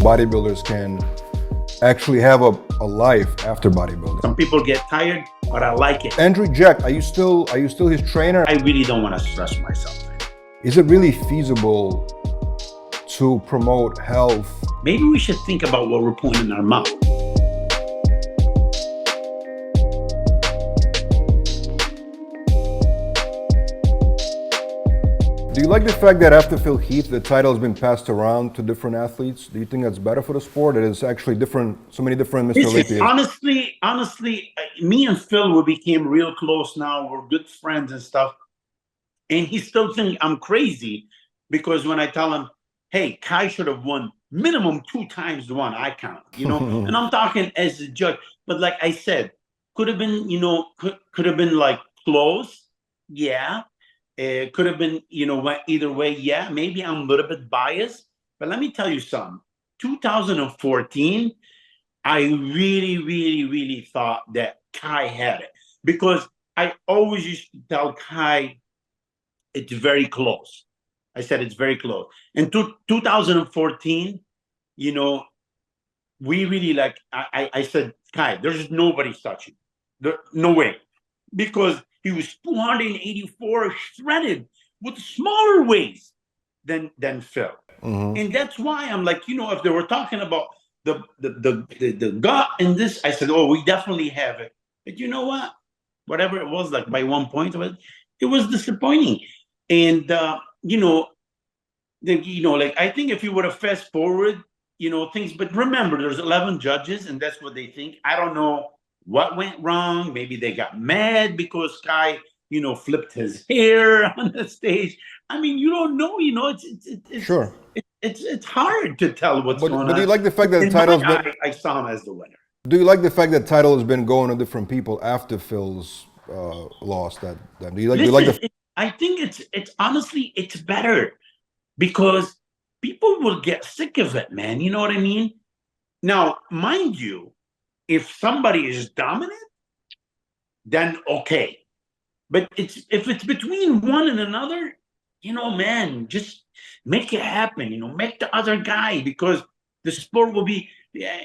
bodybuilders can actually have a life after bodybuilding. Some people get tired, but I like it. Andrew Jack, are you still his trainer? I really don't want to stress myself. Is it really feasible to promote health? Maybe we should think about what we're putting in our mouth. Do you like the fact that after Phil Heath, the title has been passed around to different athletes? Do you think that's better for the sport? It is actually different, so many different Mr. Olympias. Honestly, me and Phil, we became real close now. We're good friends and stuff. And he still thinks I'm crazy because when I tell him, hey, Kai should have won minimum 2 times the one I count, and I'm talking as a judge. But like I said, could have been, could have been like close. Yeah. It could have been, went either way. Yeah, maybe I'm a little bit biased, but let me tell you something. 2014, I really, really, really thought that Kai had it because I always used to tell Kai it's very close. I said it's very close. In 2014, we really I said, Kai, there's nobody touching. No way. Because he was 284 shredded with smaller weights than Phil. Mm-hmm. And that's why I'm like, if they were talking about the gut and this, I said, oh, we definitely have it. But you know what? Whatever it was, like by 1 point of it was disappointing. And I think if you would have fast forward, things, but remember, there's 11 judges, and that's what they think. I don't know what went wrong. Maybe they got mad because Kai, flipped his hair on the stage. I mean, you don't know. It's sure. It's hard to tell what's going on. But do you like the fact that the title's been? I saw him as the winner. Do you like the fact that title has been going to different people after Phil's loss? Do you like the? I think it's honestly it's better because people will get sick of it, man. You know what I mean? Now, mind you, if somebody is dominant, then okay. But if it's between one and another, man, just make it happen. Make the other guy, because the sport will be.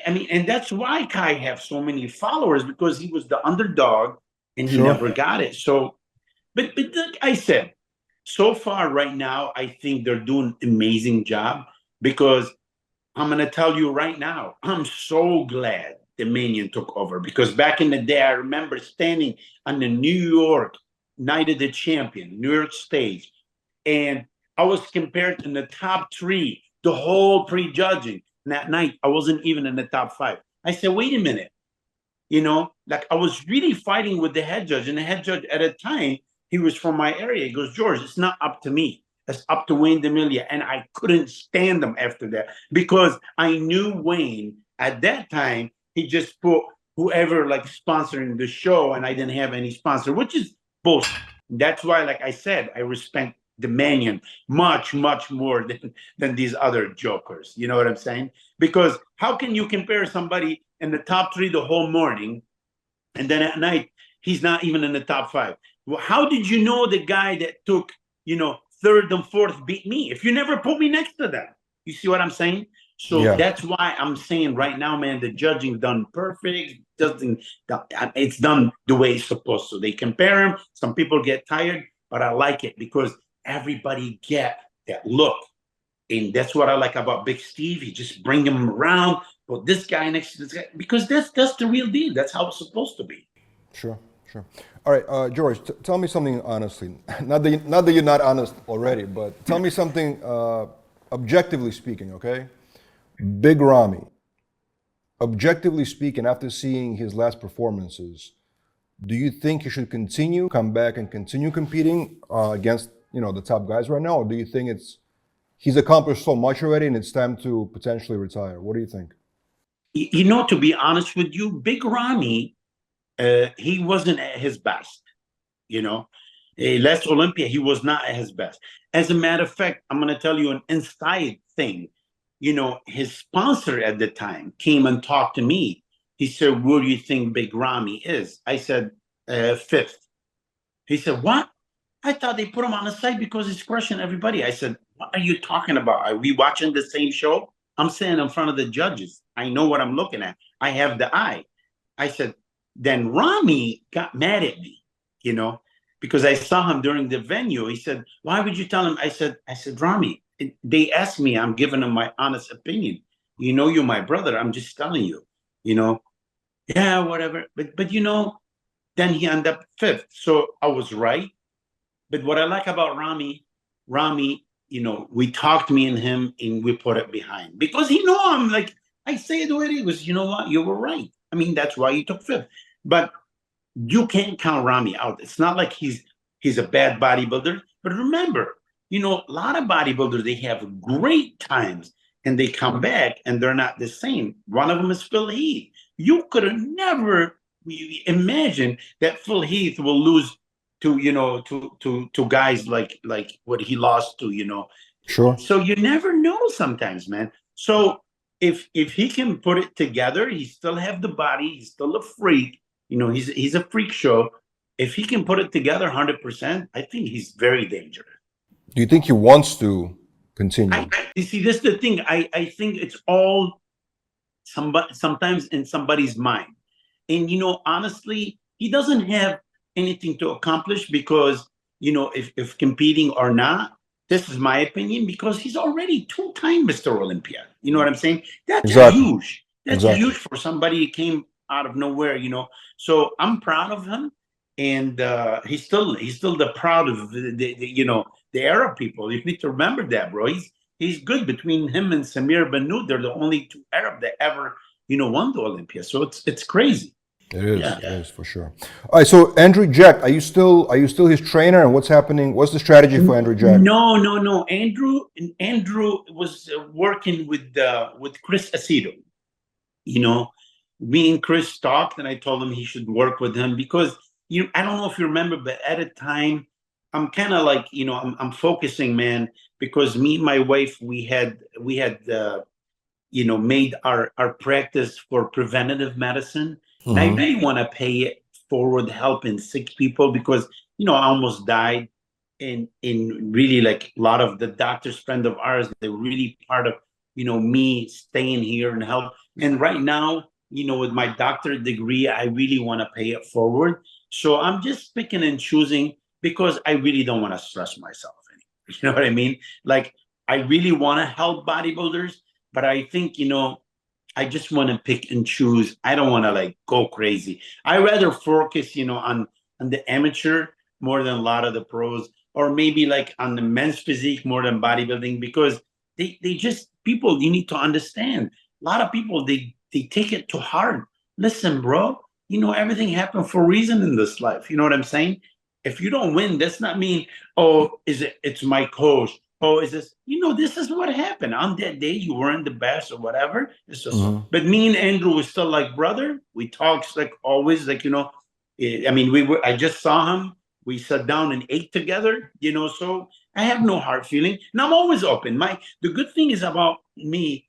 And that's why Kai have so many followers, because he was the underdog and he never got it. So, but like I said, so far right now, I think they're doing an amazing job, because I'm gonna tell you right now, I'm so glad the Minion took over, because back in the day, I remember standing on the New York Night of the Champion, New York stage, and I was compared in the top 3, the whole pre-judging. And that night, I wasn't even in the top 5. I said, wait a minute, I was really fighting with the head judge, and the head judge at a time, he was from my area. He goes, George, it's not up to me. It's up to Wayne D'Amelia. And I couldn't stand him after that, because I knew Wayne at that time. He just put whoever sponsoring the show, and I didn't have any sponsor, which is bullshit. That's why, like I said, I respect the Manion much, much more than these other jokers. You know what I'm saying? Because how can you compare somebody in the top 3 the whole morning, and then at night he's not even in the top 5? Well, how did you know the guy that took 3rd and 4th beat me if you never put me next to them? You see what I'm saying? So that's why I'm saying right now, man, the judging's done perfect. It's done the way it's supposed to. They compare them. Some people get tired, but I like it because everybody get that look. And that's what I like about Big Steve. He just bring him around, put this guy next to this guy, because that's the real deal. That's how it's supposed to be. Sure. All right, George, tell me something honestly. Not that you're not honest already, but tell me something objectively speaking, okay? Big Ramy, objectively speaking, after seeing his last performances, do you think he should come back and continue competing against the top guys right now, or do you think he's accomplished so much already and it's time to potentially retire? What do you think? To be honest with you, Big Ramy, he wasn't at his best. Last Olympia, he was not at his best. As a matter of fact, I'm going to tell you an inside thing. His sponsor at the time came and talked to me. He said, where do you think Big Ramy is? I said, 5th. He said, what? I thought they put him on the site because he's crushing everybody. I said, what are you talking about? Are we watching the same show? I'm standing in front of the judges. I know what I'm looking at. I have the eye. I said, then Ramy got mad at me, you know, because I saw him during the venue. He said, why would you tell him? I said, Ramy, they asked me, I'm giving them my honest opinion. You know, you're my brother. I'm just telling you, you know, yeah, whatever. But you know, then he ended up fifth. So I was right. But what I like about Ramy, you know, we talked, me and him, and we put it behind because he know I'm like, I say it the way it was. You know what? You were right. I mean, that's why you took fifth. But you can't count Ramy out. It's not like he's a bad bodybuilder. But remember, you know, a lot of bodybuilders, they have great times and they come back and they're not the same. One of them is Phil Heath. You could have never imagined that Phil Heath will lose to, you know, to guys like what he lost to, you know. Sure. So you never know sometimes, man. So if he can put it together, he still have the body, he's still a freak, you know, he's a freak show. If he can put it together 100%, I think he's very dangerous. Do you think he wants to continue? You see, this is the thing. I think it's all sometimes in somebody's mind. And you know, honestly, he doesn't have anything to accomplish because, you know, if competing or not, this is my opinion, because he's already two-time Mr. Olympia. You know what I'm saying? That's Exactly. huge. That's Exactly. huge for somebody who came out of nowhere, you know. So I'm proud of him, and he's still the proud of the you know, the Arab people. You need to remember that, bro. He's good. Between him and Samir Benoud, they're the only two Arab that ever, you know, won the Olympia. So it's crazy. It is. Yeah. It is for sure. All right. So Andrew Jack, are you still his trainer, and what's happening? What's the strategy for Andrew Jack? No. Andrew was working with Chris Aceto. You know, me and Chris talked, and I told him he should work with him because, you know, I don't know if you remember, but at a time, I'm kind of like, you know, I'm focusing, man, because me and my wife, we had you know, made our practice for preventative medicine. And I really want to pay it forward, helping sick people, because, you know, I almost died. And really, like, a lot of the doctors, friend of ours, they're really part of, you know, me staying here and help. And right now, you know, with my doctorate degree, I really want to pay it forward. So I'm just picking and choosing because I really don't want to stress myself anymore. You know what I mean? Like, I really want to help bodybuilders, but I think, you know, I just want to pick and choose. I don't want to like go crazy. I rather focus, you know, on the amateur more than a lot of the pros, or maybe like on the men's physique more than bodybuilding, because they just, people, you need to understand. A lot of people, they take it too hard. Listen, bro, you know, everything happened for a reason in this life. You know what I'm saying? If you don't win, that's not mean, oh, it's my coach. Oh, is this, you know, this is what happened. On that day, you weren't the best or whatever. It's just, but me and Andrew was still like brother. We talked like always, like, you know, I mean, I just saw him. We sat down and ate together, you know, so I have no hard feeling. And I'm always open. The good thing is about me,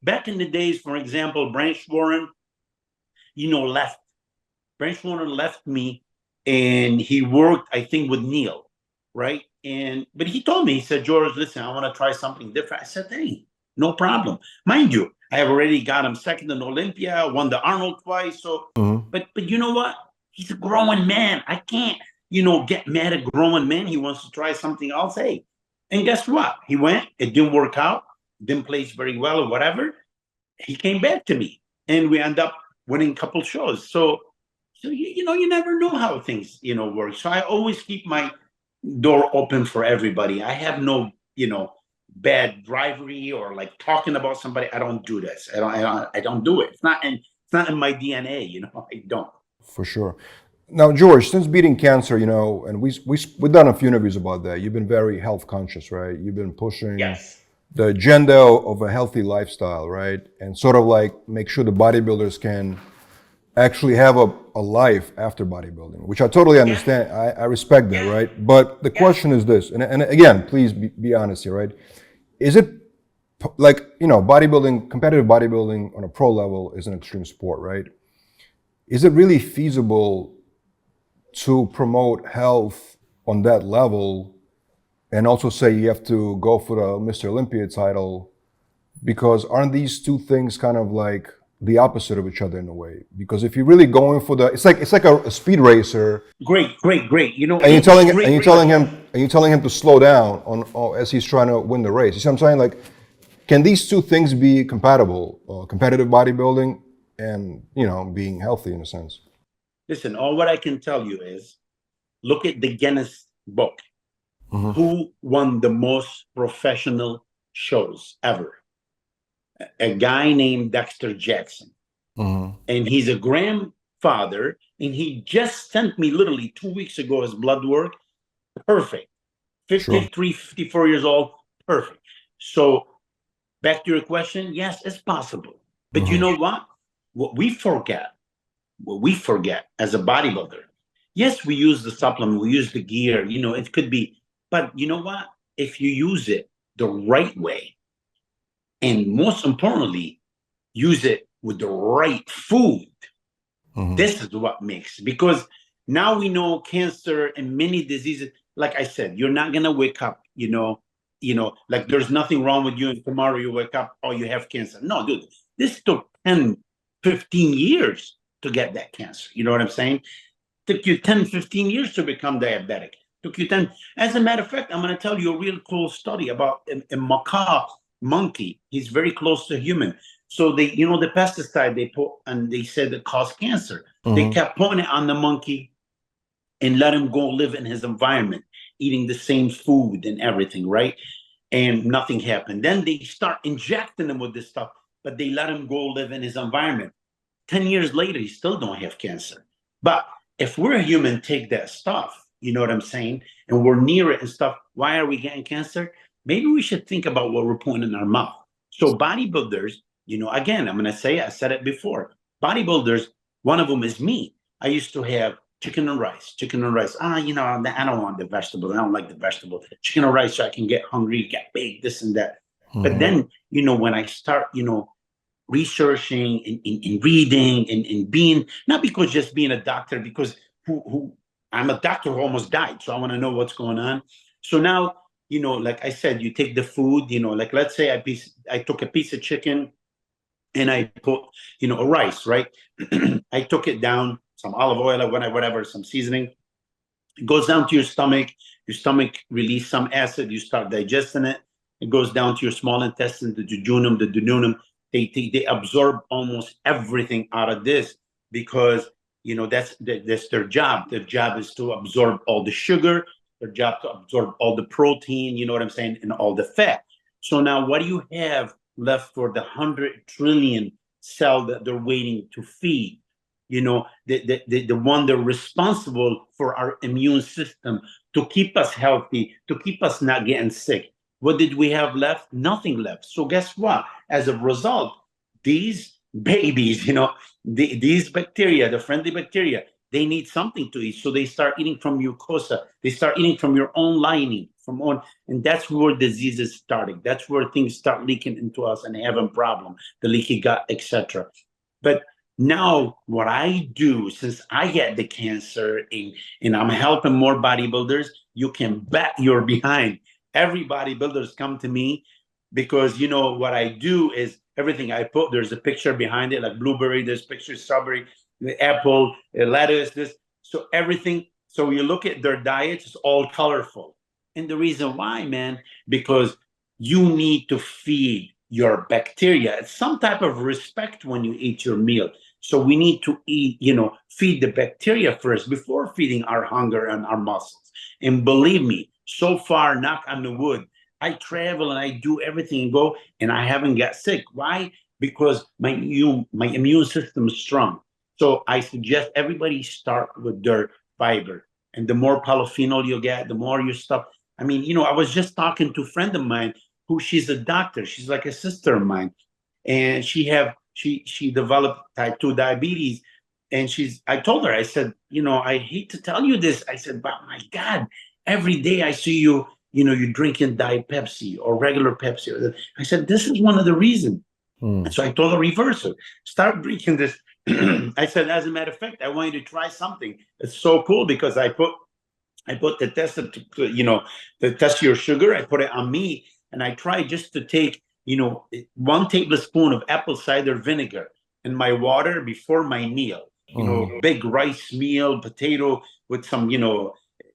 back in the days, for example, Branch Warren, you know, left. Branch Warren left me, and he worked, I think, with Neil, right? But he told me, he said, George, listen, I want to try something different. I said, hey, no problem. Mind you, I have already got him second in Olympia, won the Arnold twice. So, but you know what? He's a growing man. I can't, you know, get mad at growing man. He wants to try something else. Hey, and guess what? He went. It didn't work out. Didn't place very well or whatever. He came back to me, and we end up winning a couple shows. So you know, you never know how things, you know, work. So I always keep my door open for everybody. I have no, you know, bad bribery or like talking about somebody. I don't do this. I don't do it. It's not in my DNA. You know, I don't. For sure. Now, George, since beating cancer, you know, and we've done a few interviews about that. You've been very health conscious, right? You've been pushing Yes. the agenda of a healthy lifestyle, right? And sort of like make sure the bodybuilders can actually have a life after bodybuilding, which I totally understand. Yeah. I respect that, right? But the question is this, and again, please be honest here, right? Is it like, you know, bodybuilding, competitive bodybuilding on a pro level is an extreme sport, right? Is it really feasible to promote health on that level and also say you have to go for the Mr. Olympia title Because aren't these two things kind of like the opposite of each other in a way? Because if you're really going for the, it's like a speed racer, Great. You know, and you're it's telling great. him to slow down on as he's trying to win the race. You see what I'm saying? Like, can these two things be compatible? Competitive bodybuilding and being healthy in a sense. Listen, all what I can tell you is look at the Guinness book. Mm-hmm. Who won the most professional shows ever? A guy named Dexter Jackson. Mm-hmm. And he's a grandfather, and he just sent me literally 2 weeks ago his blood work. Perfect. Sure. 53, 54 years old. Perfect. So back to your question, yes, it's possible. But you Mm-hmm. know what? What we forget as a bodybuilder, yes, we use the supplement, we use the gear, it could be, but you know what? If you use it the right way, and most importantly, use it with the right food, Mm-hmm. this is what makes, because now we know cancer and many diseases, like I said, you're not going to wake up, like there's nothing wrong with you and tomorrow you wake up, oh, you have cancer. No, dude, this took 10, 15 years to get that cancer. You know what I'm saying? Took you 10, 15 years to become diabetic. Took you 10. As a matter of fact, I'm going to tell you a real cool story about a macaque monkey. He's very close to human. So they, the pesticide they put, and they said it caused cancer. They Mm-hmm. kept putting it on the monkey and let him go live in his environment, eating the same food and everything, right? And nothing happened. Then they start injecting him with this stuff, but they let him go live in his environment. 10 years later, he still don't have cancer. But if we're a human, take that stuff, you know what I'm saying? And we're near it and stuff, why are we getting cancer? Maybe we should think about what we're putting in our mouth. So bodybuilders, again, I'm going to say, I said it before, bodybuilders, one of them is me. I used to have chicken and rice. I don't want the vegetable. I don't like the vegetable. Chicken and rice so I can get hungry, get big, this and that. But Mm-hmm. then, when I start, researching and reading and being, not because just being a doctor, because who I'm a doctor who almost died, so I want to know what's going on. So now, like I said, you take the food, like let's say I took a piece of chicken and I put, a rice, right? I took it down, some olive oil, whatever, some seasoning. It goes down to your stomach. Your stomach release some acid. You start digesting it. It goes down to your small intestine, the jejunum, the duodenum. They absorb almost everything out of this because that's their job. Their job is to absorb all the sugar. Their job to absorb all the protein. You know what I'm saying, and all the fat. So now, what do you have left for the 100 trillion cell that they're waiting to feed? The one they're responsible for our immune system to keep us healthy, to keep us not getting sick. What did we have left? Nothing left. So guess what? As a result, these babies, these bacteria, the friendly bacteria, they need something to eat. So they start eating from mucosa. They start eating from your own lining, and that's where disease is starting. That's where things start leaking into us and having problem, the leaky gut, etc. But now what I do, since I get the cancer and I'm helping more bodybuilders, you can bet you're behind. Every bodybuilders come to me because what I do is everything I put, there's a picture behind it, like blueberry, there's pictures, strawberry, the apple, lettuce, this. So everything, so you look at their diets, it's all colorful. And the reason why, man, because you need to feed your bacteria. It's some type of respect when you eat your meal. So we need to eat, feed the bacteria first before feeding our hunger and our muscles. And believe me, so far, knock on the wood, I travel and I do everything and go, and I haven't got sick. Why? Because my immune system is strong. So I suggest everybody start with their fiber. And the more polyphenol you get, the more your stuff. I mean, I was just talking to a friend of mine who she's a doctor. She's like a sister of mine. And she developed type 2 diabetes. And I told her, I said, I hate to tell you this. I said, but my God, every day I see you, you're drinking Diet Pepsi or regular Pepsi. I said, this is one of the reasons. And so I told her, reverse it. Start drinking this. I said, as a matter of fact, I want you to try something. It's so cool because I put the test to test your sugar. I put it on me and I tried just to take 1 tablespoon of apple cider vinegar in my water before my meal. Big rice meal, potato with some,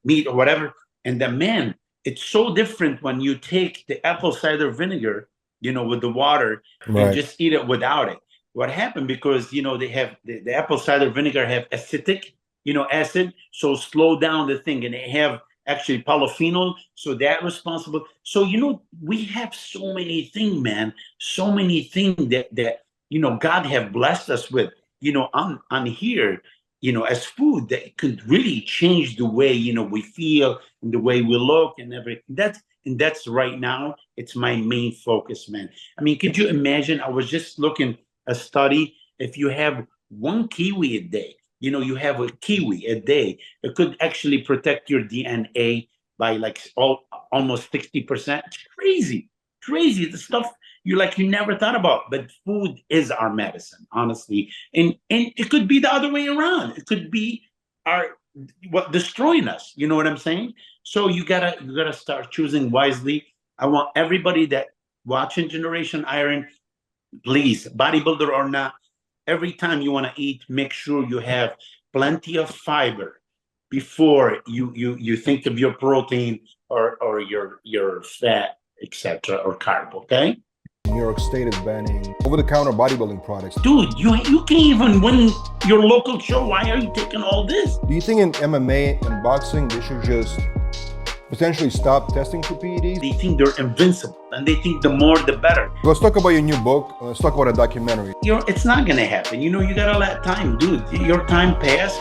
meat or whatever. And then, man, it's so different when you take the apple cider vinegar, with the water and just eat it without it. What happened, because, they have the apple cider vinegar have acetic, acid, so slow down the thing, and they have actually polyphenol, so that responsible. So, we have so many things, man, so many things that God have blessed us with, on here, as food that could really change the way, we feel and the way we look and everything. That's right now, it's my main focus, man. I mean, could you imagine? I was just looking a study. If you have 1 kiwi a day, you have a kiwi a day, it could actually protect your DNA by like almost 60%. It's crazy. The stuff you never thought about. But food is our medicine, honestly. And it could be the other way around. It could be what destroying us. You know what I'm saying? So you gotta start choosing wisely. I want everybody that watching Generation Iron, please, bodybuilder or not, every time you want to eat, make sure you have plenty of fiber before you think of your protein or your fat, etc., or carb. Okay. New York State is banning over-the-counter bodybuilding products. Dude, you can't even win your local show. Why are you taking all this? Do you think in MMA and boxing they should just potentially stop testing for PEDs? They think they're invincible, and they think the more the better. Let's talk about your new book. Let's talk about a documentary. It's not gonna happen. You gotta let time, dude. Your time pass.